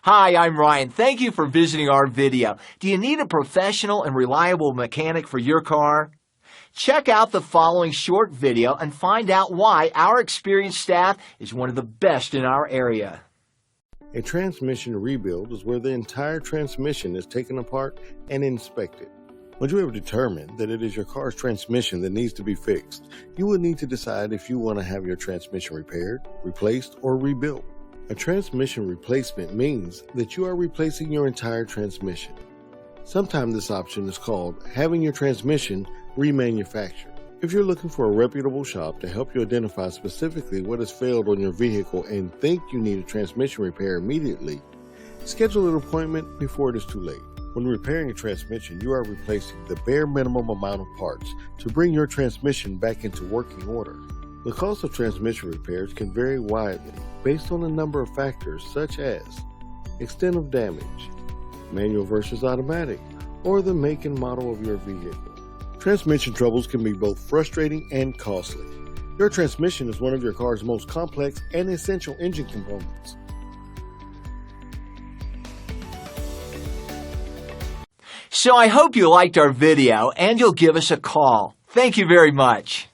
Hi, I'm Ryan. Thank you for visiting our video. Do you need a professional and reliable mechanic for your car? Check out the following short video and find out why our experienced staff is one of the best in our area. A transmission rebuild is where the entire transmission is taken apart and inspected. Once you have determined that it is your car's transmission that needs to be fixed, you will need to decide if you want to have your transmission repaired, replaced, or rebuilt. A transmission replacement means that you are replacing your entire transmission. Sometimes this option is called having your transmission remanufactured. If you're looking for a reputable shop to help you identify specifically what has failed on your vehicle and think you need a transmission repair immediately, schedule an appointment before it is too late. When repairing a transmission, you are replacing the bare minimum amount of parts to bring your transmission back into working order. The cost of transmission repairs can vary widely based on a number of factors such as extent of damage, manual versus automatic, or the make and model of your vehicle. Transmission troubles can be both frustrating and costly. Your transmission is one of your car's most complex and essential engine components. So I hope you liked our video and you'll give us a call. Thank you very much.